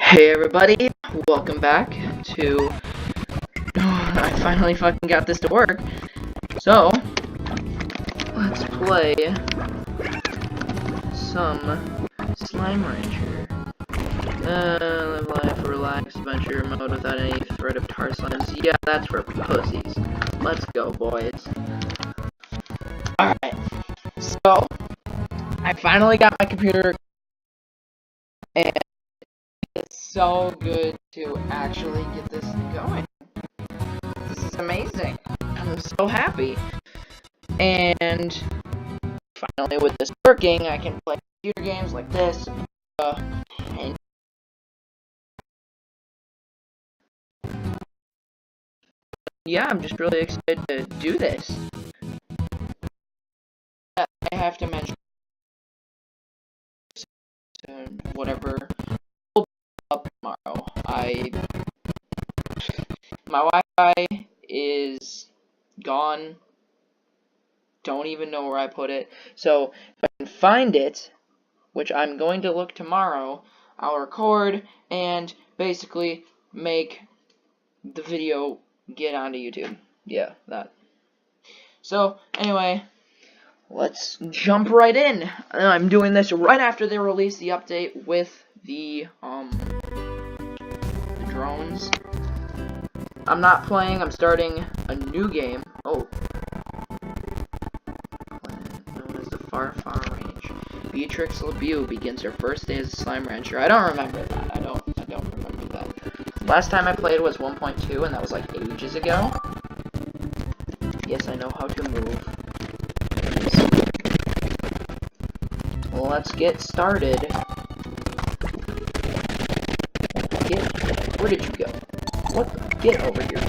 Hey everybody, welcome back to... I finally fucking got this to work. So, let's play some Slime Rancher. Live life, relaxed, adventure mode without any threat of tar slimes. Yeah, that's for pussies. Let's go, boys. Alright, so, I finally got my computer, and it's so good to actually get this going. This is amazing. I'm so happy. And finally, with this working, I can play computer games like this. And yeah, I'm just really excited to do this. I have to mention whatever up tomorrow. My Wi-Fi is gone. Don't even know where I put it. So if I can find it, which I'm going to look tomorrow, I'll record and basically make the video get onto YouTube. Yeah, that. So anyway, let's jump right in. I'm doing this right after they release the update with the drones. I'm not playing, I'm starting a new game. Oh. Known as the Far Range. Beatrix LeBeau begins her first day as a slime rancher. I don't remember that. I don't remember that. Last time I played was 1.2, and that was like ages ago. Yes, I know how to move. Well, let's get started. Where did you go? What? Get over here.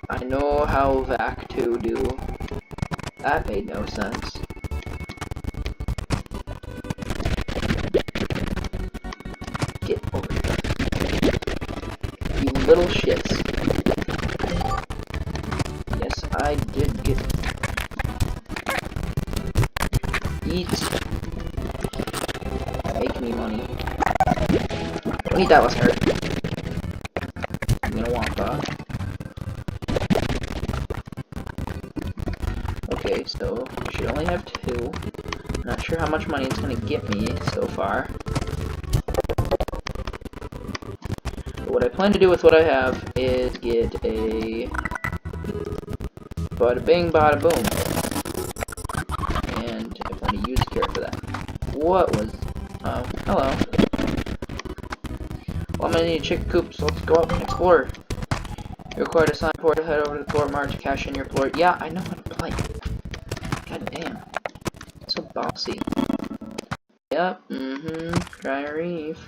I know how vac to do. That made no sense. Get over here. You little shits. Yes, I did get... Eat. Make me money. Don't eat that last card. I'm gonna want that. Okay, so I should only have 2. Not sure how much money it's gonna get me so far. But what I plan to do with what I have is get a bada bing bada boom. And I plan to use a carrot for that. What was... Oh, hello. Well, I'm gonna need chicken coops, so let's go up and explore. You're required to sign port to head over to the plort mart to cash in your plort. Yeah, I know how to play. God damn. So bossy. Yep, dry reef.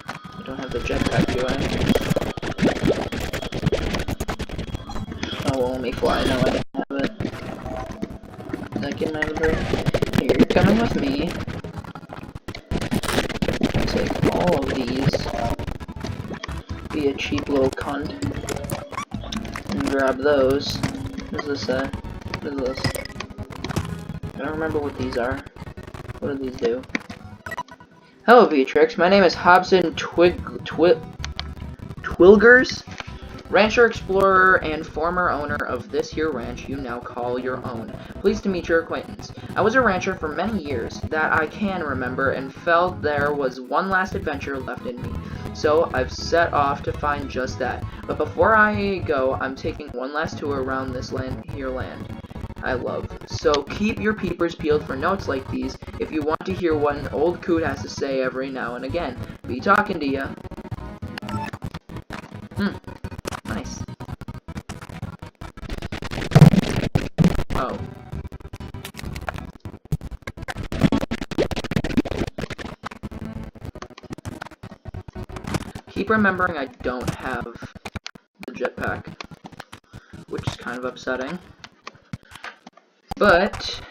I don't have the jetpack, do I? Oh, well, let me fly. No, I don't have it. Did I get my inventory? Here, you're coming with me. Take all of these. Be a cheap little cunt. And grab those. What does this say? What is this? I don't remember what these are. What do these do? Hello, Beatrix. My name is Hobson Twilgers, rancher, explorer, and former owner of this here ranch you now call your own. Pleased to meet your acquaintance. I was a rancher for many years that I can remember and felt there was one last adventure left in me. So I've set off to find just that. But before I go, I'm taking one last tour around this land I love. So keep your peepers peeled for notes like these if you want to hear what an old coot has to say every now and again. Be talking to ya. Nice. Oh. Keep remembering I don't have the jetpack, which is kind of upsetting. But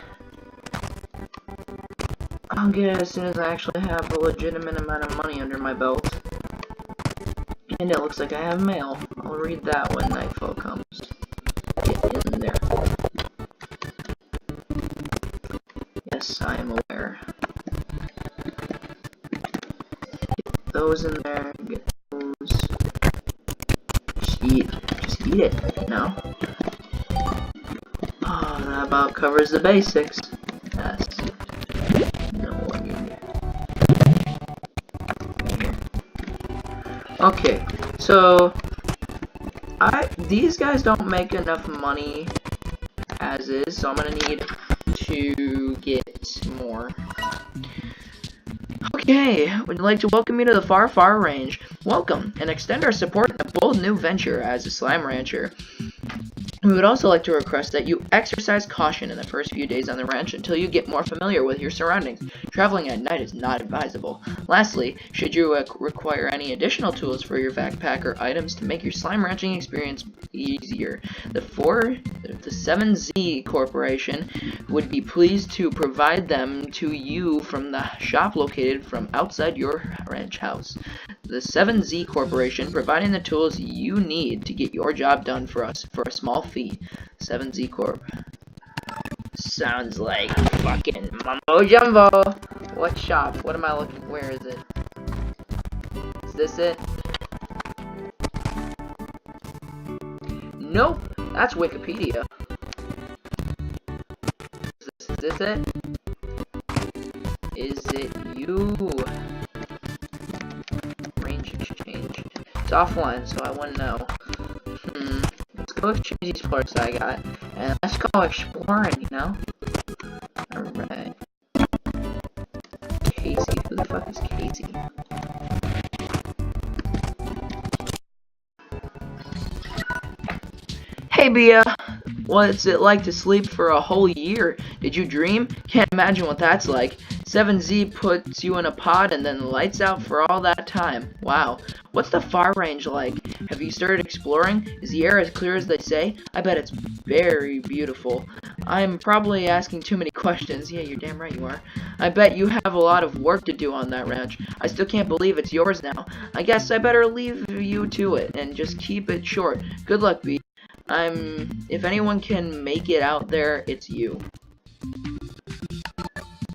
I'll get it as soon as I actually have a legitimate amount of money under my belt. And it looks like I have mail. I'll read that when nightfall comes. Get in there. Yes, I am aware. Get those in there. Get those. Just eat it, no? Oh, that about covers the basics. Yes. No one here. Okay, so these guys don't make enough money as is, so I'm gonna need to get more. Okay, would like to welcome you to the far, far range. Welcome, and extend our support in a bold new venture as a slime rancher. We would also like to request that you exercise caution in the first few days on the ranch until you get more familiar with your surroundings. Traveling at night is not advisable. Lastly, should you require any additional tools for your backpack or items to make your slime ranching experience easier, the 7Z Corporation would be pleased to provide them to you from the shop located from outside your ranch house. The 7Z Corporation, providing the tools you need to get your job done for us for a small fee. 7Z Corp. Sounds like fucking mumbo jumbo. What shop? What am I looking? Where is it? Is this it? Nope. That's Wikipedia. Is this it? Is it you? Range exchange. It's offline, so I wouldn't know. Let's go exchange these parts I got, and let's go exploring, you know? Alright. Casey, who the fuck is Casey? Hey, Bia! What's it like to sleep for a whole year? Did you dream? Can't imagine what that's like. 7Z puts you in a pod and then lights out for all that time. Wow. What's the far range like? Have you started exploring? Is the air as clear as they say? I bet it's very beautiful. I'm probably asking too many questions. Yeah, you're damn right you are. I bet you have a lot of work to do on that ranch. I still can't believe it's yours now. I guess I better leave you to it and just keep it short. Good luck, B. If anyone can make it out there, it's you.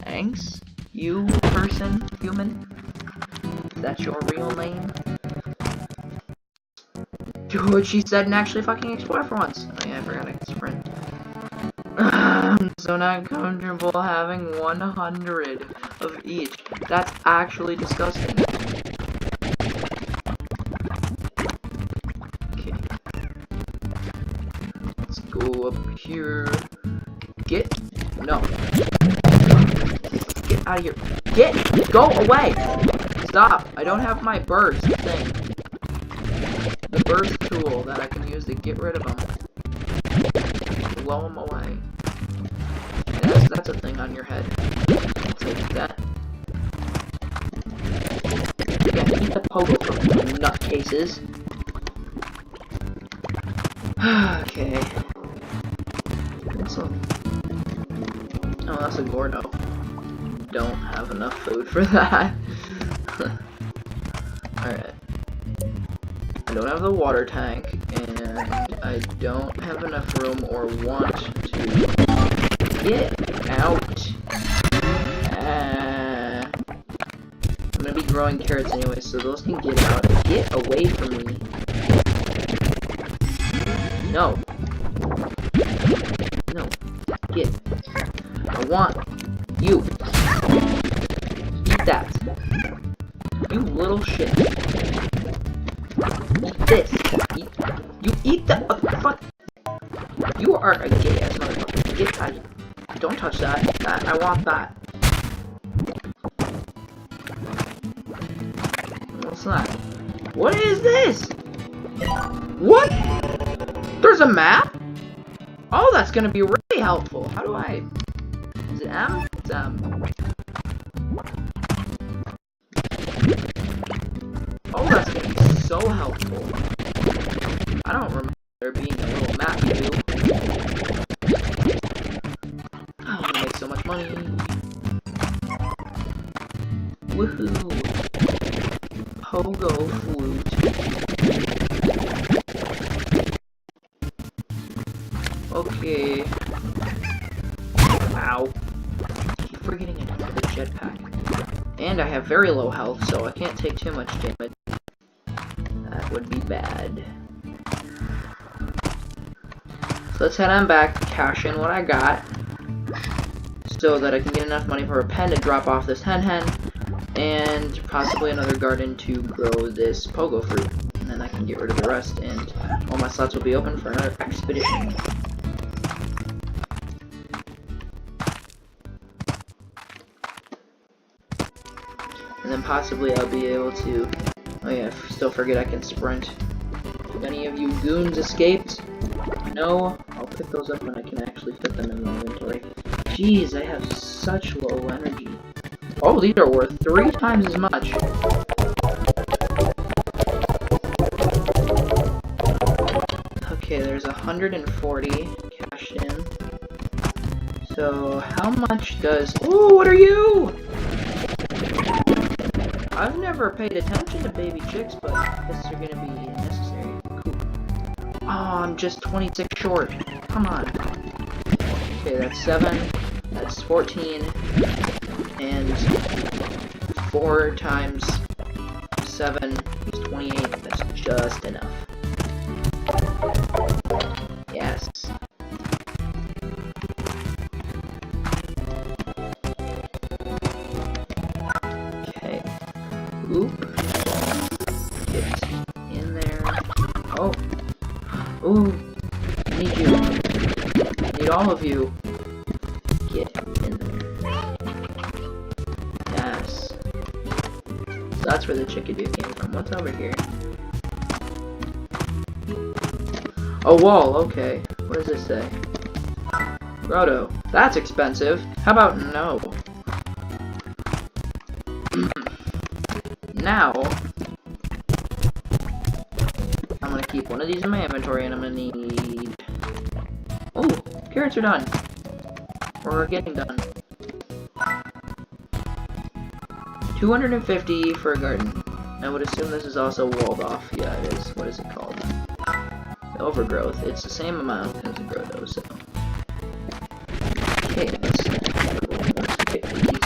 Thanks? You person? Human? That's your real name? Do what she said and actually fucking explore for once. Oh yeah, I forgot I could sprint. I'm so not comfortable having 100 of each. That's actually disgusting. Okay. Let's go up here. No. Get out of here. Go away! Stop! I don't have my burst thing. The burst tool that I can use to get rid of them. Blow them away. Yes, that's a thing on your head. I'll take that. Yeah, eat the pogo from nutcases. Okay. Oh, that's a Gordo. Don't have enough food for that. Alright. I don't have the water tank, and I don't have enough room or want to get out. I'm gonna be growing carrots anyway, so those can get out. Get away from me. No. No. Get. I want you. Eat that. You little shit. Eat this. You eat the fuck. You are a gay ass motherfucker. Get out. Don't touch that. I want that. What's that? What is this? What? There's a map? Oh, that's gonna be really helpful. How do I? Is it M? It's M. Oh, that's gonna be so helpful. I don't remember there being a little map too. Oh, I'm gonna make so much money. Woohoo! Pogo flute. Okay. Ow. I keep forgetting I don't have a jetpack. And I have very low health, so I can't take too much damage. That would be bad. So let's head on back, cash in what I got, so that I can get enough money for a pen to drop off this hen, and possibly another garden to grow this pogo fruit. And then I can get rid of the rest, and all my slots will be open for another expedition. And then possibly I'll be able to... Oh yeah, still forget I can sprint. If any of you goons escaped, no, I'll pick those up when I can actually fit them in my inventory. Jeez, I have such low energy. Oh, these are worth 3 times as much. Okay, there's 140 cashed in. So, how much does... Ooh, what are you? I've never paid attention to baby chicks, but I guess they're gonna be necessary. Cool. Oh, I'm just 26 short. Come on. Okay, that's 7. That's 14. And 4 times 7 is 28. That's just enough. Yes. Oop. Get in there. Oh. Ooh. I need you. I need all of you. Get in there. Yes. So that's where the chickadee came from. What's over here? A wall, okay. What does this say? Grotto. That's expensive. How about no? Now, I'm gonna keep one of these in my inventory, and I'm gonna need... Oh, carrots are done. Or getting done. 250 for a garden. I would assume this is also walled off. Yeah, it is. What is it called? The overgrowth. It's the same amount as a grotto, so... Okay, let's get these.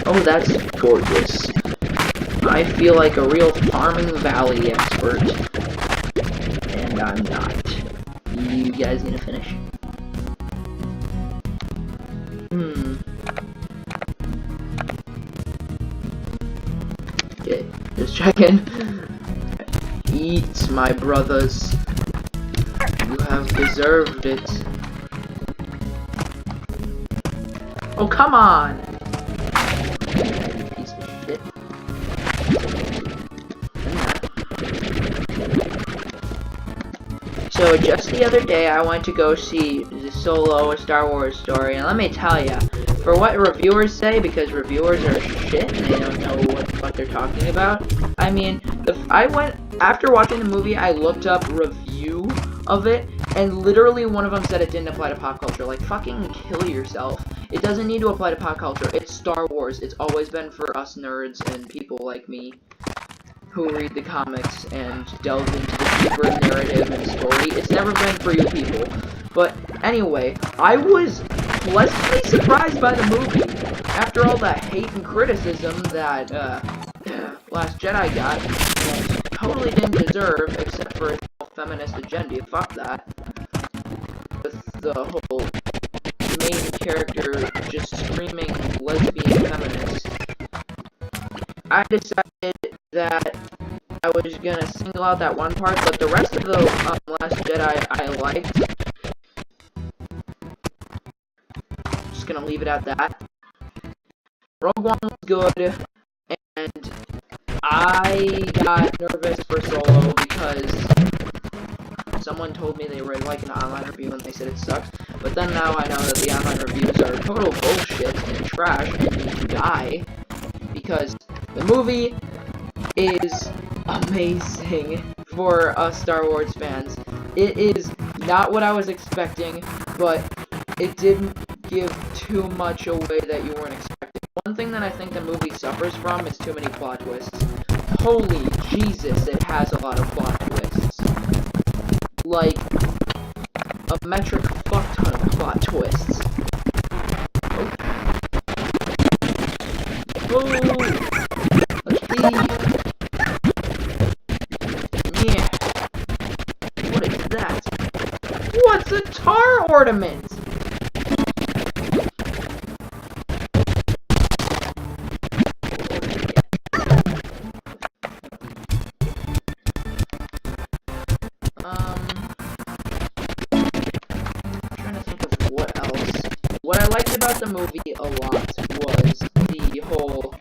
Oh, that's gorgeous. I feel like a real farming valley expert. And I'm not. You guys need to finish. Okay, just checking. Eat, my brothers. You have deserved it. Oh, come on! Piece of shit. So, just the other day, I went to go see the Solo, a Star Wars story, and let me tell ya, for what reviewers say, because reviewers are shit, and they don't know what the fuck they're talking about, I mean, after watching the movie, I looked up review of it, and literally one of them said it didn't apply to pop culture. Like, fucking kill yourself. It doesn't need to apply to pop culture. It's Star Wars. It's always been for us nerds and people like me who read the comics and delve into the deeper narrative and story. It's never been for you people. But anyway, I was pleasantly surprised by the movie. After all the hate and criticism that Last Jedi got, and totally didn't deserve, except for its feminist agenda. Fuck that. With the whole main character just screaming lesbian feminist. I decided that I was gonna single out that one part, but the rest of the Last Jedi I liked. Just gonna leave it at that. Rogue One was good, and I got nervous for Solo because someone told me they read like an online review and they said it sucks, but then now I know that the online reviews are total bullshit and trash and need to die, because the movie is amazing for us Star Wars fans. It is not what I was expecting, but it didn't give too much away that you weren't expecting. One thing that I think the movie suffers from is too many plot twists. Holy Jesus, it has a lot of plot twists. Like, a metric fuck ton of plot twists. That's a tar ornament! Trying to think of what else. What I liked about the movie a lot was the whole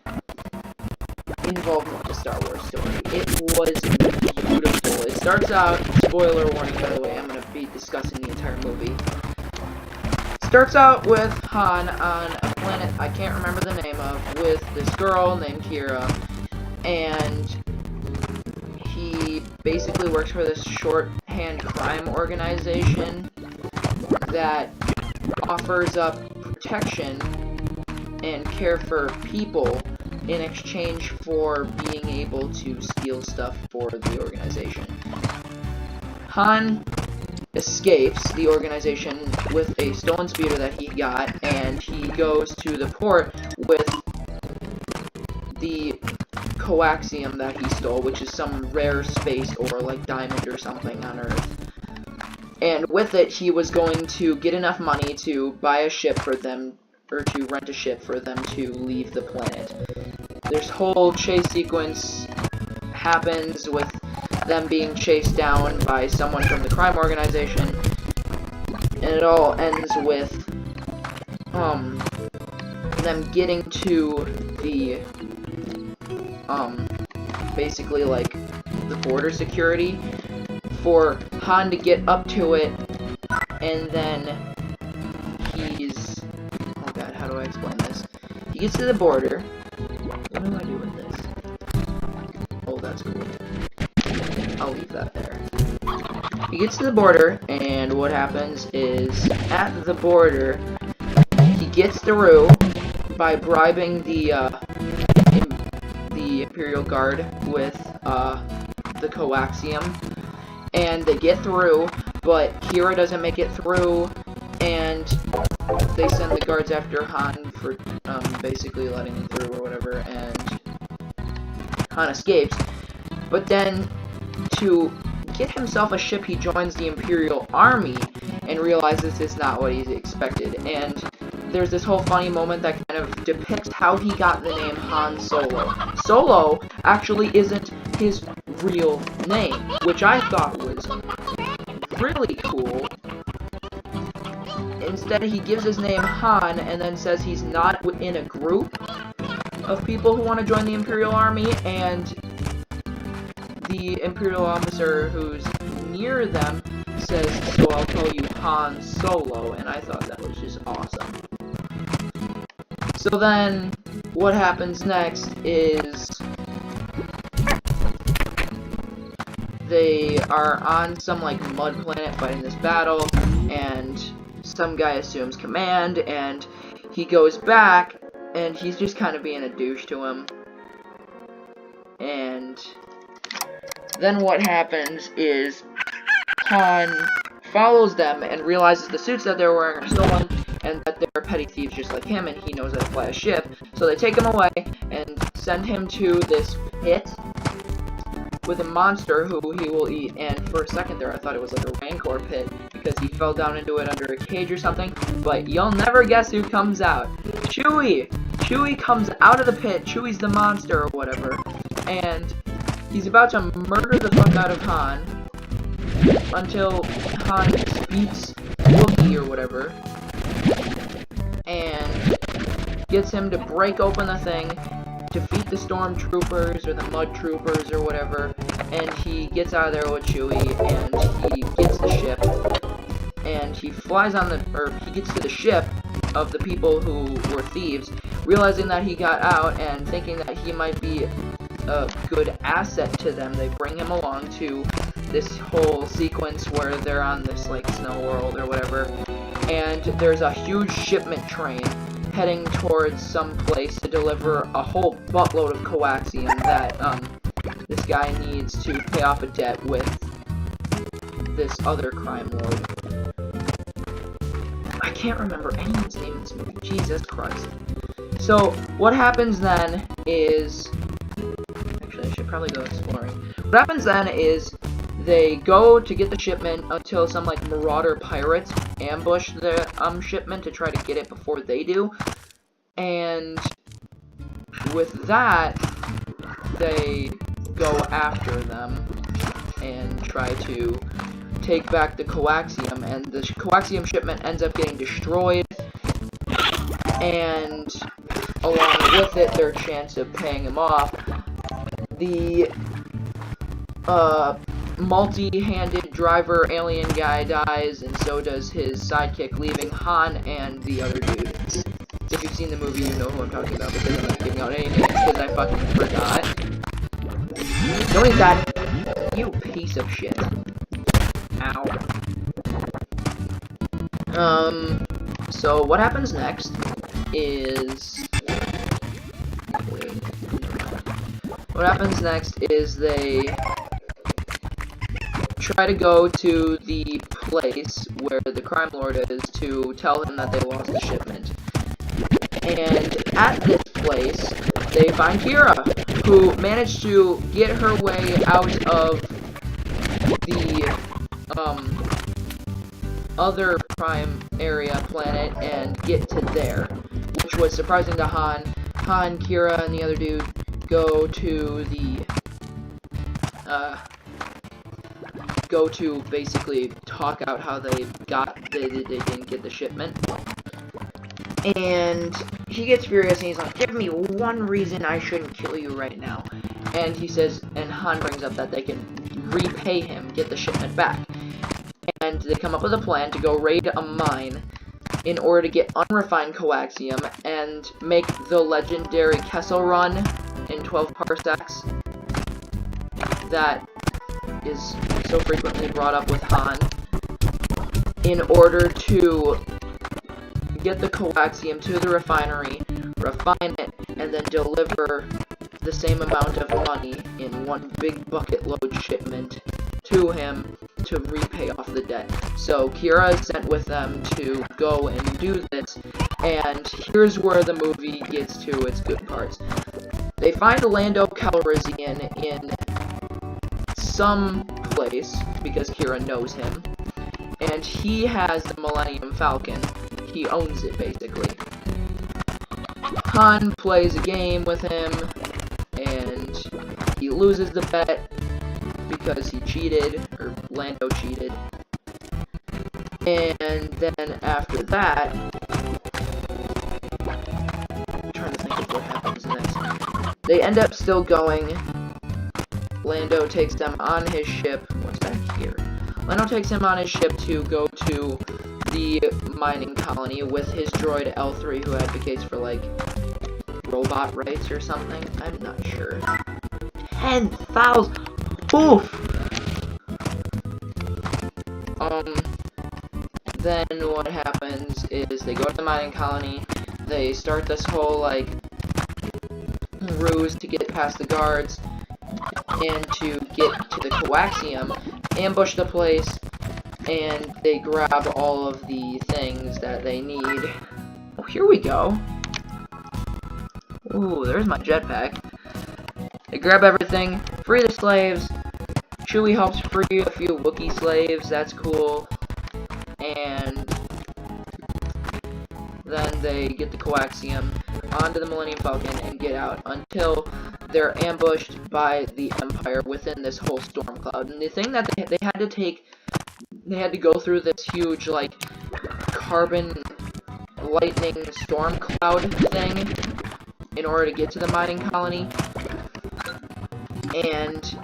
involvement with the Star Wars story. It was beautiful. It starts out, spoiler warning by the way, I'm going to be discussing the entire movie. Starts out with Han on a planet I can't remember the name of, with this girl named Kira, and he basically works for this shorthand crime organization that offers up protection and care for people in exchange for being able to steal stuff for the organization. Han escapes the organization with a stolen speeder that he got, and he goes to the port with the coaxium that he stole, which is some rare space or like diamond or something on Earth. And with it, he was going to get enough money to buy a ship for them, or to rent a ship for them to leave the planet. This whole chase sequence happens with them being chased down by someone from the crime organization, and it all ends with them getting to the basically like the border security for Han to get up to it, and then he's, oh god, how do I explain this? He gets to the border. What do I do with this? Oh, that's cool. I'll leave that there. He gets to the border, and what happens is, at the border, he gets through by bribing the Imperial Guard with the coaxium, and they get through, but Kira doesn't make it through, and they send the guards after Han for basically letting him through or whatever, and Han escapes. But then, to get himself a ship, he joins the Imperial Army and realizes it's not what he expected. And there's this whole funny moment that kind of depicts how he got the name Han Solo. Solo actually isn't his real name, which I thought was really cool. Instead, he gives his name Han and then says he's not in a group of people who want to join the Imperial Army, and the Imperial officer who's near them says, "So I'll call you Han Solo," and I thought that was just awesome. So then, what happens next is they are on some like mud planet fighting this battle, and some guy assumes command, and he goes back, and he's just kind of being a douche to him. And then what happens is Han follows them and realizes the suits that they're wearing are stolen, and that they're petty thieves just like him, and he knows how to fly a ship. So they take him away and send him to this pit with a monster who he will eat. And for a second there, I thought it was like a Rancor pit, because he fell down into it under a cage or something. But you'll never guess who comes out. Chewie! Chewie comes out of the pit. Chewie's the monster or whatever. And he's about to murder the fuck out of Han until Han beats Wookiee or whatever and gets him to break open the thing, defeat the stormtroopers or the mud troopers or whatever, and he gets out of there with Chewie, and he gets the ship, and he flies on the, or he gets to the ship of the people who were thieves, realizing that he got out and thinking that he might be a good asset to them. They bring him along to this whole sequence where they're on this like snow world or whatever, and there's a huge shipment train heading towards some place to deliver a whole buttload of coaxium that this guy needs to pay off a debt with this other crime lord. I can't remember anyone's name in this movie. Jesus Christ. So what happens then is, actually I should probably go exploring. What happens then is they go to get the shipment until some like marauder pirates ambush the shipment to try to get it before they do. And with that, they go after them and try to take back the coaxium, and the coaxium shipment ends up getting destroyed, and along with it, their chance of paying him off. The multi-handed driver alien guy dies, and so does his sidekick, leaving Han and the other dude. If you've seen the movie, you know who I'm talking about, because I'm not giving out any names, because I fucking forgot. Don't eat that, you piece of shit. Ow. So what happens next is... What happens next is they try to go to the place where the crime lord is to tell him that they lost the shipment. And at this place, they find Kira, who managed to get her way out of the other prime area planet and get to there, which was surprising to Han. Han, Kira, and the other dude go to the go to basically talk out how they didn't get the shipment. And he gets furious and he's like, give me one reason I shouldn't kill you right now. And he says, and Han brings up that they can repay him, get the shipment back. And they come up with a plan to go raid a mine in order to get unrefined coaxium and make the legendary Kessel Run in 12 parsecs that is so frequently brought up with Han, in order to get the coaxium to the refinery, refine it, and then deliver the same amount of money in one big bucket load shipment to him to repay off the debt. So Kira is sent with them to go and do this, and here's where the movie gets to its good parts. They find Lando Calrissian in some place, because Kira knows him, and he has the Millennium Falcon. He owns it, basically. Han plays a game with him, and he loses the bet because he cheated, or Lando cheated. And then after that, I'm trying to think of what happens next. They end up still going. Lando takes them on his ship. What's back here? Lando takes him on his ship to go to the mining colony with his droid L3, who advocates for, like, robot rights or something. I'm not sure. 10,000! Oof! Then what happens is they go to the mining colony, they start this whole, like, ruse to get past the guards, and to get to the coaxium, ambush the place, and they grab all of the things that they need. Oh, here we go. Ooh, there's my jetpack. They grab everything, free the slaves. Chewie helps free a few Wookiee slaves, that's cool. And then they get the coaxium onto the Millennium Falcon and get out until they're ambushed by the Empire within this whole storm cloud. And the thing that they had to take, they had to go through this huge, like, carbon lightning storm cloud thing in order to get to the mining colony. And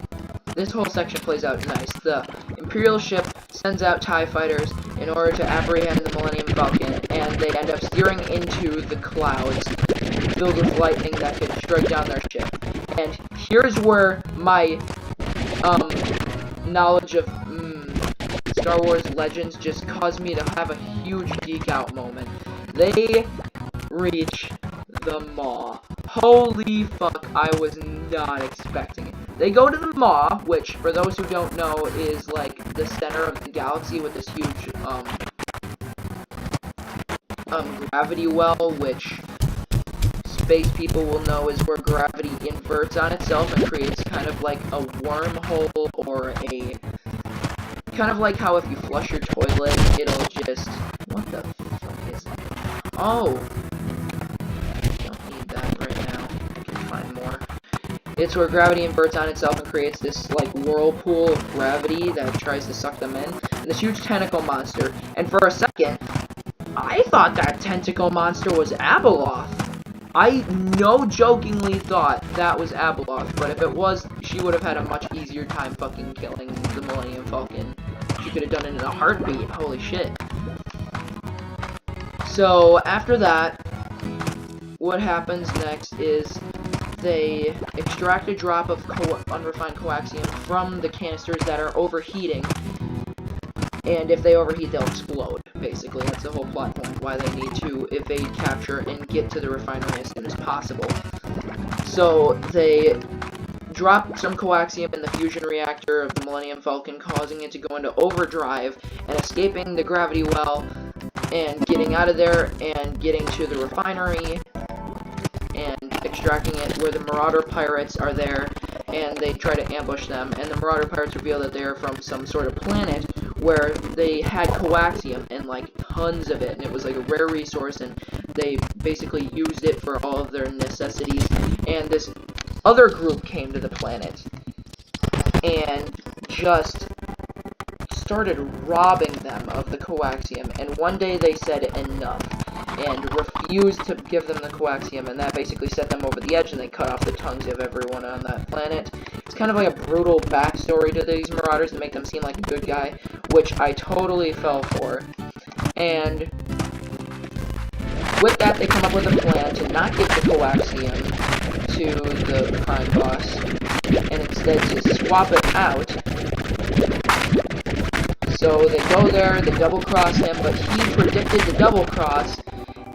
this whole section plays out nice. The Imperial ship sends out TIE fighters in order to apprehend the Millennium Falcon, and they end up steering into the clouds filled with lightning that could strike down their ship. And here's where my knowledge of Star Wars Legends just caused me to have a huge geek out moment. They reach the Maw. Holy fuck, I was not expecting it. They go to the Maw, which, for those who don't know, is like the center of the galaxy with this huge gravity well, which space people will know is where gravity inverts on itself and creates kind of like a wormhole or a kind of like how if you flush your toilet, it'll just... What the fuck is that? Oh! Don't need that right now. I can find more. It's where gravity inverts on itself and creates this, like, whirlpool of gravity that tries to suck them in. And this huge tentacle monster. And for a second, I thought that tentacle monster was Abeloth. I no-jokingly thought that was Abeloth, but if it was, she would have had a much easier time fucking killing the Millennium Falcon. She could have done it in a heartbeat. Holy shit. So, after that, what happens next is they extract a drop of unrefined coaxium from the canisters that are overheating, and if they overheat, they'll explode, basically. That's the whole plot point, why they need to evade capture and get to the refinery as soon as possible. So, they drop some coaxium in the fusion reactor of the Millennium Falcon, causing it to go into overdrive, and escaping the gravity well, and getting out of there, and getting to the refinery, and extracting it where the Marauder pirates are there, and they try to ambush them, and the Marauder pirates reveal that they are from some sort of planet where they had coaxium, and like tons of it, and it was like a rare resource, and they basically used it for all of their necessities, and this other group came to the planet, and just started robbing them of the coaxium, and one day they said enough, and refused to give them the coaxium, and that basically set them over the edge, and they cut off the tongues of everyone on that planet. It's kind of like a brutal backstory to these Marauders to make them seem like a good guy, which I totally fell for. And with that, they come up with a plan to not give the coaxium to the crime boss, and instead to swap it out. So they go there, they double-cross him, but he predicted the double-cross,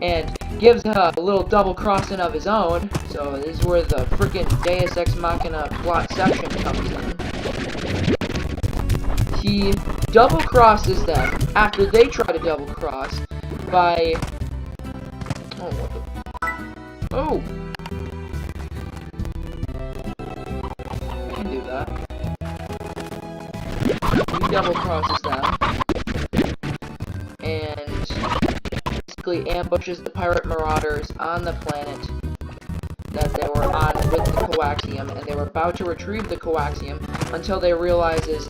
and gives a little double-crossing of his own. So this is where the freaking Deus Ex Machina plot section comes in. He double-crosses them after they try to double-cross by... Oh, what the... Oh! I can do that. He double-crosses them, and basically ambushes the pirate marauders on the planet that they were on with the coaxium, and they were about to retrieve the coaxium until they realizes,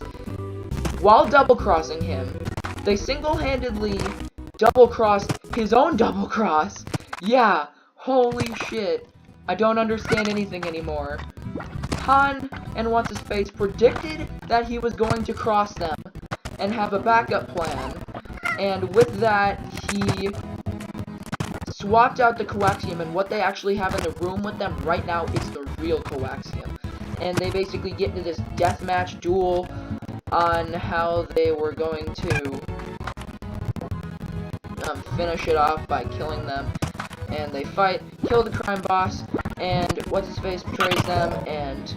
while double-crossing him, they single-handedly double-crossed his own double-cross. Yeah, holy shit. I don't understand anything anymore. Han and What's-His-Face predicted that he was going to cross them and have a backup plan, and with that, he swapped out the coaxium, and what they actually have in the room with them right now is the real coaxium. And they basically get into this deathmatch duel on how they were going to finish it off by killing them. And they fight, kill the crime boss, and What's-His-Face betrays them, and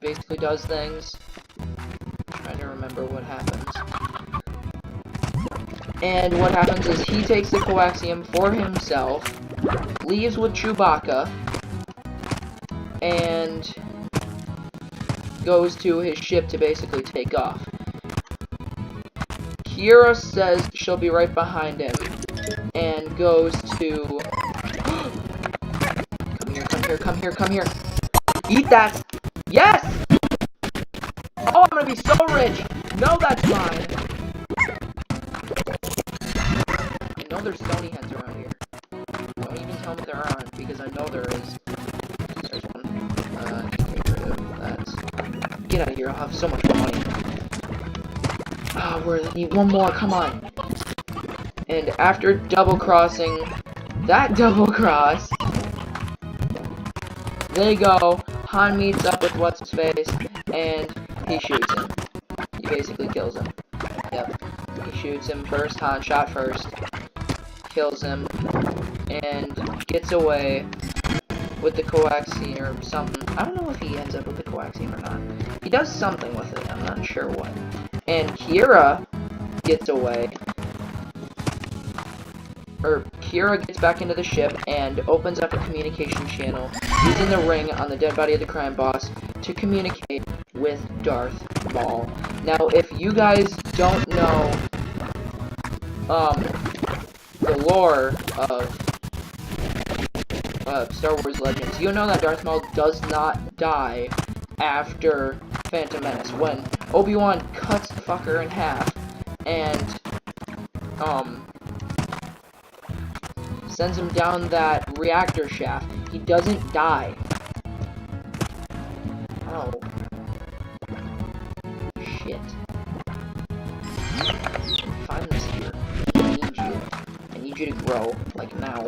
basically does things. I'm trying to remember what happens. And what happens is he takes the coaxium for himself, leaves with Chewbacca, and goes to his ship to basically take off. Kira says she'll be right behind him, and goes to... Come here, come here, come here, come here. Eat that! Yes! Oh, I'm gonna be so rich! No, that's mine! I know there's stony hens around here. Don't even tell me there aren't, because I know there is. There's one. Get rid of that. Get out of here, I'll have so much more money. Ah, we need one more, come on. And after double-crossing that double-cross, they go, Han meets up with What's-His-Face, and he shoots him. He basically kills him. Yep. He shoots him first, Han shot first, kills him, and gets away with the coaxium or something. I don't know if he ends up with the coaxium or not. He does something with it, I'm not sure what. And Kira gets away. Kira gets back into the ship and opens up a communication channel using the ring on the dead body of the crime boss to communicate with Darth Maul. Now, if you guys don't know the lore of Star Wars Legends, you know that Darth Maul does not die after Phantom Menace. When Obi-Wan cuts the fucker in half and sends him down that reactor shaft, he doesn't die. Oh. Shit. Find this here. I need you. I need you to grow, like now.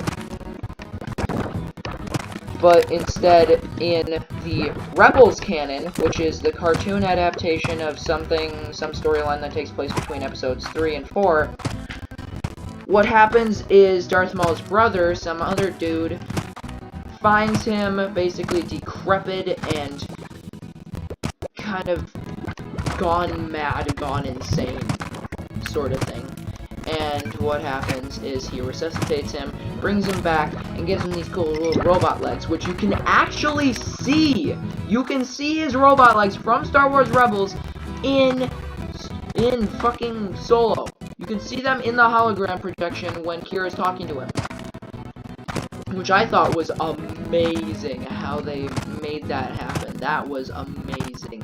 But instead, in the Rebels canon, which is the cartoon adaptation of some storyline that takes place between episodes 3 and 4, what happens is Darth Maul's brother, some other dude, finds him basically decrepit and kind of gone mad, gone insane, sort of thing. And what happens is he resuscitates him, brings him back, and gives him these cool little robot legs, which you can actually see! You can see his robot legs from Star Wars Rebels in fucking Solo. You can see them in the hologram projection when Kira's talking to him. Which I thought was amazing, how they made that happen. That was amazing.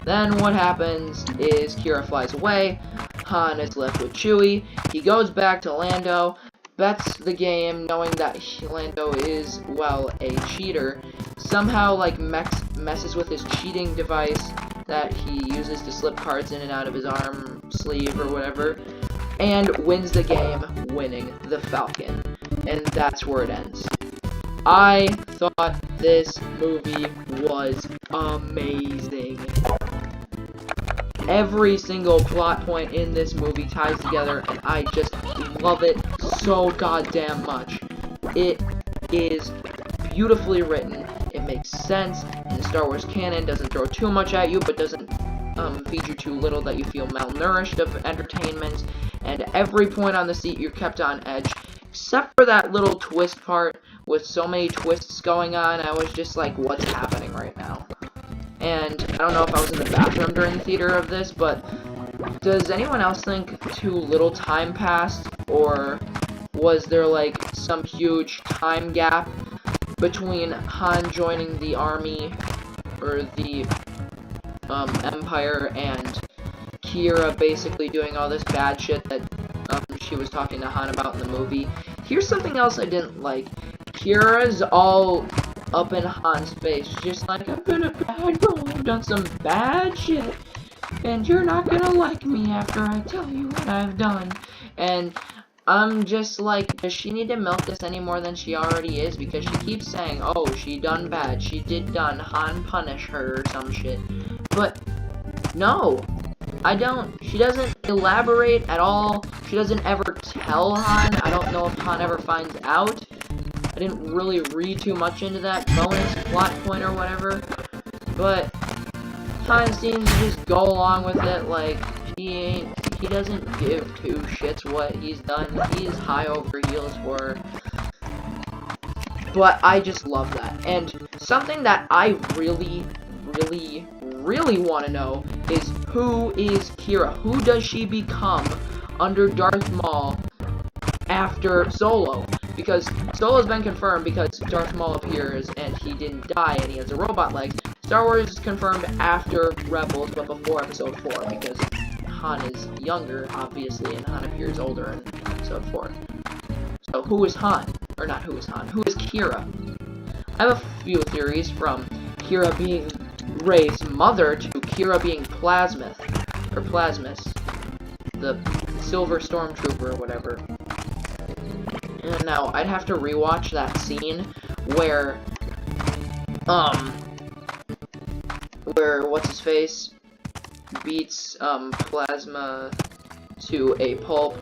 Then what happens is Kira flies away, Han is left with Chewie, he goes back to Lando, bets the game knowing that Lando is, well, a cheater, somehow, like, messes with his cheating device that he uses to slip cards in and out of his arm sleeve or whatever, and wins the game, winning the Falcon. And that's where it ends. I thought this movie was amazing. Every single plot point in this movie ties together, and I just love it so goddamn much. It is beautifully written, it makes sense, and the Star Wars canon doesn't throw too much at you, but doesn't feed you too little that you feel malnourished of entertainment, and every point on the seat you're kept on edge, except for that little twist part with so many twists going on. I was just like, what's happening right now? And I don't know if I was in the bathroom during the theater of this, but does anyone else think too little time passed, or was there like some huge time gap between Han joining the army or the Empire and Kira basically doing all this bad shit that she was talking to Han about in the movie? Here's something else I didn't like. Kira's all up in Han's face, just like, I've been a bad girl, I've done some bad shit, and you're not gonna like me after I tell you what I've done. And I'm just like, does she need to milk this any more than she already is? Because she keeps saying, oh, she done bad, she did done, Han punish her or some shit. But, no, I don't. She doesn't elaborate at all. She doesn't ever tell Han. I don't know if Han ever finds out. I didn't really read too much into that bonus plot point or whatever, but Han seems to just go along with it like he doesn't give two shits what he's done. He's high over heels for her. But I just love that. And something that I really want to know is, who is Kira? Who does she become under Darth Maul after Solo? Because Solo's been confirmed because Darth Maul appears and he didn't die and he has a robot leg. Star Wars is confirmed after Rebels, but before Episode 4, because Han is younger, obviously, and Han appears older in Episode 4. So who is Han? Or not who is Han, who is Kira? I have a few theories, from Kira being Rey's mother to Kira being Plasmus, the Silver Stormtrooper or whatever. And now, I'd have to rewatch that scene where, what's-his-face beats, Plasma to a pulp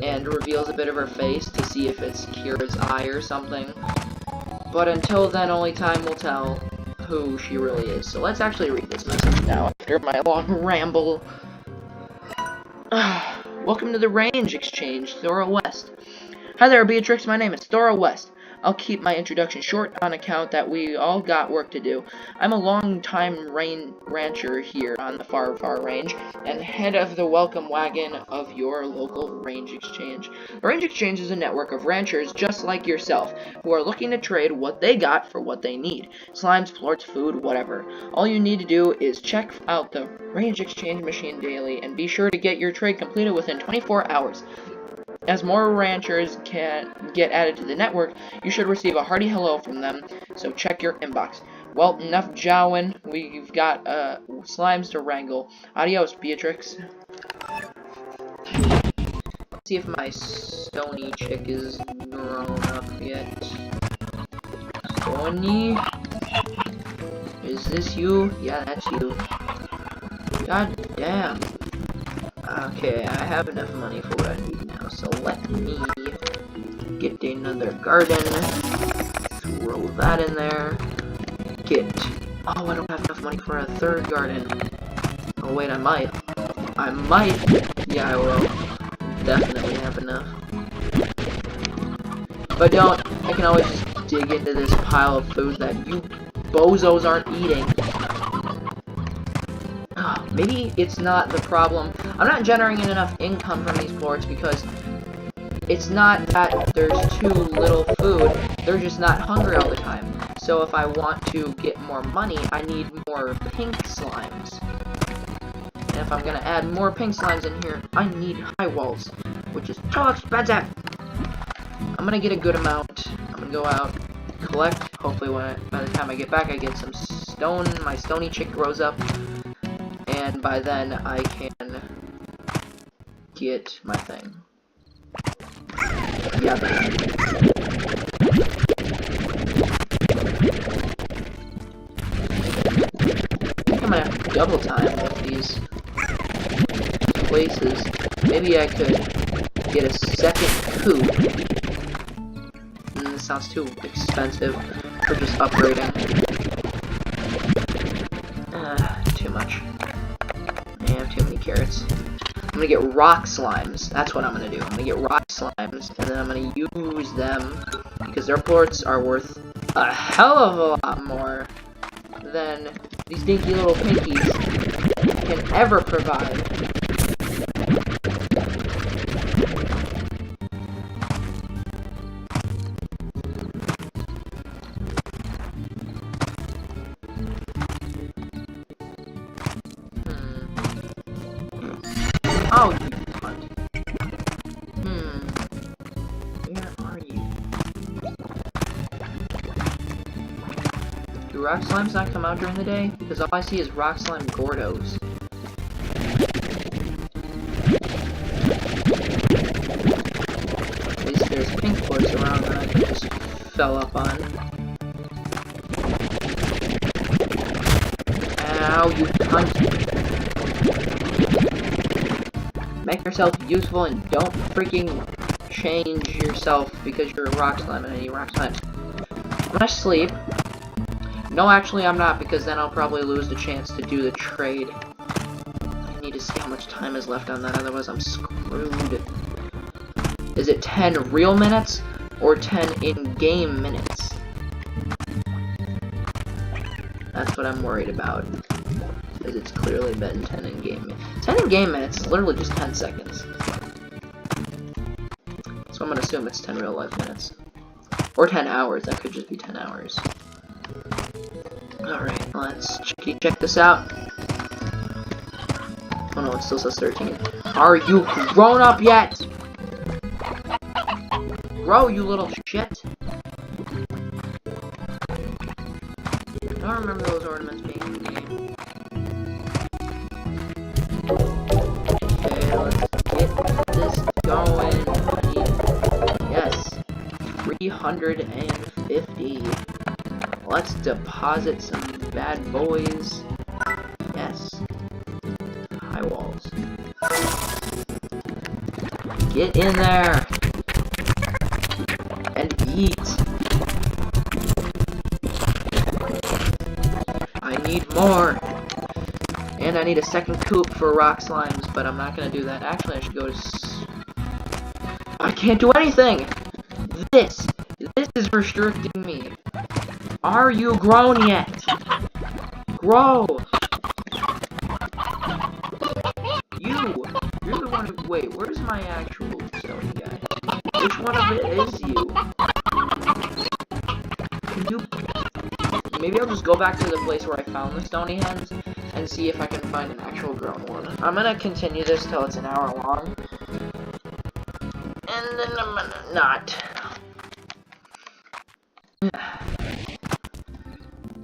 and reveals a bit of her face to see if it's Kira's eye or something. But until then, only time will tell who she really is. So let's actually read this message now, after my long ramble. Welcome to the Range Exchange, Thora West. Hi there, Beatrix. My name is Thora West. I'll keep my introduction short on account that we all got work to do. I'm a long-time rancher here on the far, far range, and head of the welcome wagon of your local range exchange. The range exchange is a network of ranchers just like yourself, who are looking to trade what they got for what they need. Slimes, plorts, food, whatever. All you need to do is check out the range exchange machine daily, and be sure to get your trade completed within 24 hours. As more ranchers can get added to the network, you should receive a hearty hello from them, so check your inbox. Well, enough jowing. We've got slimes to wrangle. Adios, Beatrix. Let's see if my stony chick is grown up yet. Stony? Is this you? Yeah, that's you. God damn. Okay, I have enough money for what I need now, so let me get another garden, throw that in there, oh, I don't have enough money for a third garden. Oh wait, I might, yeah, I will, definitely have enough. If I don't, I can always just dig into this pile of food that you bozos aren't eating. Maybe it's not the problem. I'm not generating enough income from these plorts because it's not that there's too little food, they're just not hungry all the time. So if I want to get more money, I need more pink slimes. And if I'm gonna add more pink slimes in here, I need high walls, which is too expensive. I'm gonna get a good amount. I'm gonna go out, collect. Hopefully by the time I get back, I get some stone. My stony chick grows up. And by then, I can get my thing. Yeah, I think I'm gonna have to double time with these places. Maybe I could get a second coop. This sounds too expensive for just upgrading. Too much. I have too many carrots. I'm gonna get rock slimes. That's what I'm gonna do. I'm gonna get rock slimes, and then I'm gonna use them because their plorts are worth a hell of a lot more than these dinky little pinkies can ever provide. Oh, you cunt. Where are you? Do rock slimes not come out during the day? Because all I see is rock slime gordos. At least there's pink plorts around that I just fell up on. Ow, you cunt. Make yourself useful and don't freaking change yourself because you're a rock slime and I need rock slimes. I'm gonna sleep. No, actually I'm not, because then I'll probably lose the chance to do the trade. I need to see how much time is left on that, otherwise I'm screwed. Is it 10 real minutes or 10 in-game minutes? That's what I'm worried about. Because it's clearly been 10 in-game minutes. 10 in-game minutes is literally just 10 seconds. So I'm gonna assume it's 10 real-life minutes. Or 10 hours, that could just be 10 hours. Alright, let's check this out. Oh no, it still says 13. Are you grown up yet? Grow, you little shit. I don't remember those ornaments being in the game. Okay, let's get this going. Yes. 350. Let's deposit some bad boys. Yes. High walls. Get in there. And eat. I need more. And I need a second coop for rock slimes, but I'm not gonna do that. Actually, I should go to... I can't do anything! This is restricting me? Are you grown yet? Grow! You're the one who... Wait, where's my actual stony guy? Which one of it is you? Can you... Maybe I'll just go back to the place where I found the stony hens and see if I can find an actual grown one. I'm gonna continue this till it's an hour long. And then I'm gonna not.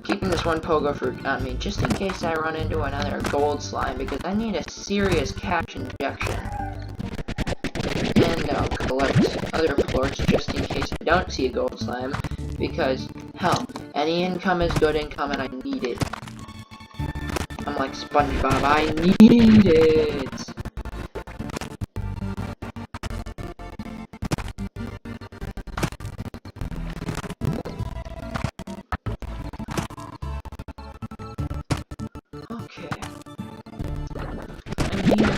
Keeping this one pogo fruit on me just in case I run into another gold slime because I need a serious cash injection. And I'll collect other plorts just in case I don't see a gold slime because, hell, any income is good income and I need it. I'm like SpongeBob, I need it! Okay. I'm here.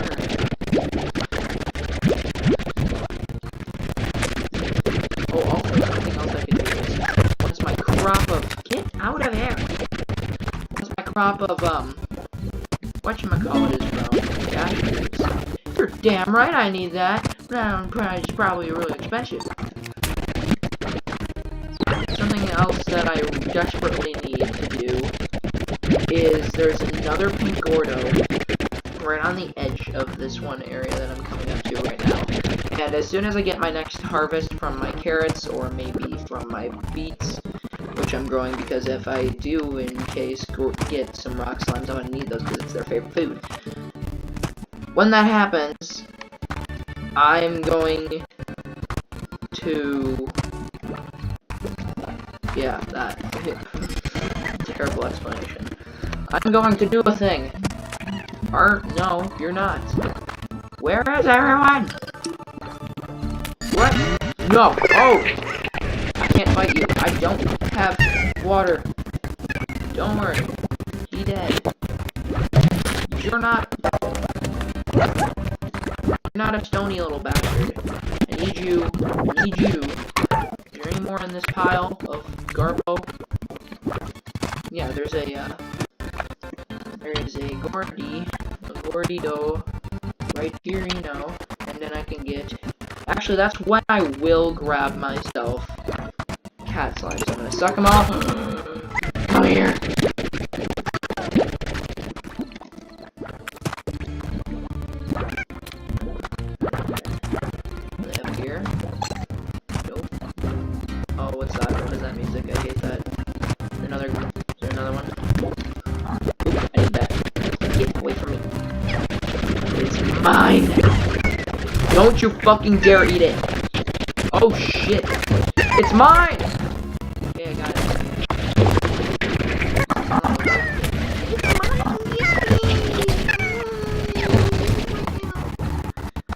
Oh, also, something else I could do is, once my crop of... Get out of there! Once my crop of, whatchamacallit is grown. Yeah, you're damn right I need that. It's probably really expensive. Something else that I desperately need to do is there's another pink Gordo right on the edge of this one area that I'm coming up to right now. And as soon as I get my next harvest from my carrots or maybe from my beets, which I'm growing because if I do in case get some rock slimes, I'm gonna need those because it's their favorite food. When that happens, I'm going to... Yeah, that. Terrible explanation. I'm going to do a thing. No, you're not. Where is everyone? What? No! Oh! I can't fight you. I don't have water. Don't worry. He dead. You're not... You're not a stony little bastard. I need you. I need you. Is there any more in this pile of garbo? Yeah, there's a Gordito right here, you know, and then I can get... Actually, that's when I will grab myself cat slimes. I'm gonna suck them all. Come here. What do they have here? Nope. Oh, what's that? What is that music? I hate that. Is there another one? Oop, I need that. Get away from me. It's mine! Don't you fucking dare eat it! Oh shit! It's mine! Okay, I got it.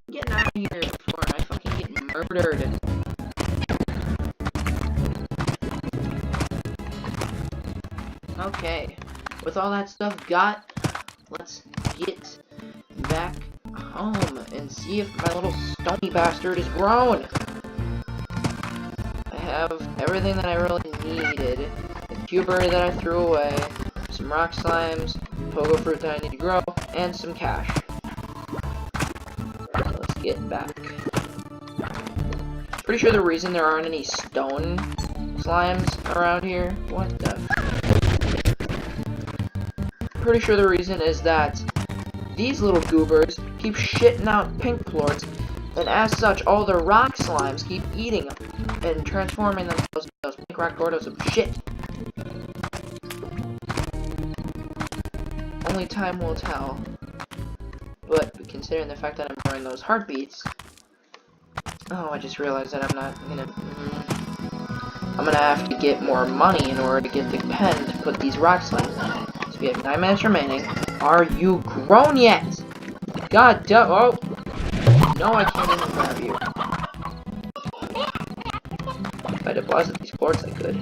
I'm getting out of here before I fucking get murdered. Okay, with all that stuff got, let's get back home and see if my little stony bastard is grown. I have everything that I really needed. The cuberry that I threw away, some rock slimes, pogo fruit that I need to grow, and some cash. Let's get back. Pretty sure the reason there aren't any stone slimes around here, what the... Pretty sure the reason is that these little goobers keep shitting out pink plorts, and as such, all the rock slimes keep eating them and transforming themselves into those pink rock gordos of shit. Only time will tell. But considering the fact that I'm growing those heartbeats, oh, I just realized that I'm gonna have to get more money in order to get the pen to put these rock slimes in. We have 9 minutes remaining. Are you grown yet? God damn. Oh. No, I can't even grab you. If I deposit these plorts, I could.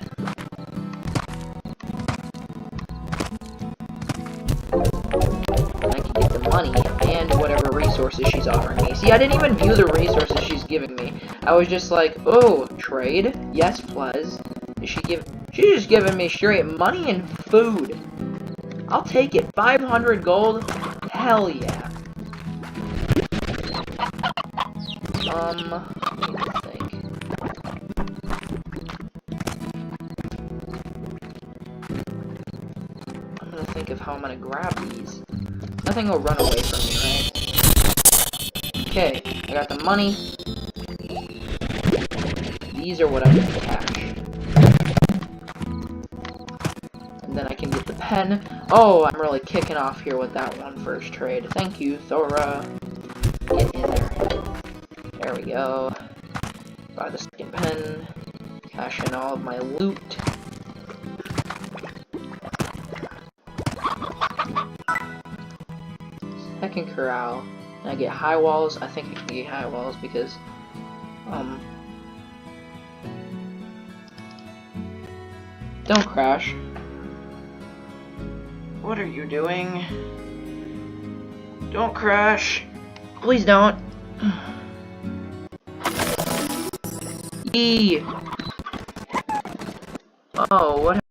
I can get the money and whatever resources resources she's offering me. See, I didn't even view the resources she's giving me. I was just like, oh, trade? Yes, please. She's just giving me straight money and food. I'll take it. 500 gold? Hell yeah. Let me think. I'm gonna think of how I'm gonna grab these. Nothing will run away from me, right? Okay, I got the money. These are what I need cash. And then I can get the pen. Oh, I'm really kicking off here with that one first trade. Thank you, Thora. Get in there. There we go. Buy the second pen. Cash in all of my loot. Second corral. And I get high walls. I think I can get high walls because, don't crash. What are you doing? Don't crash. Please don't. Yee. Oh, what?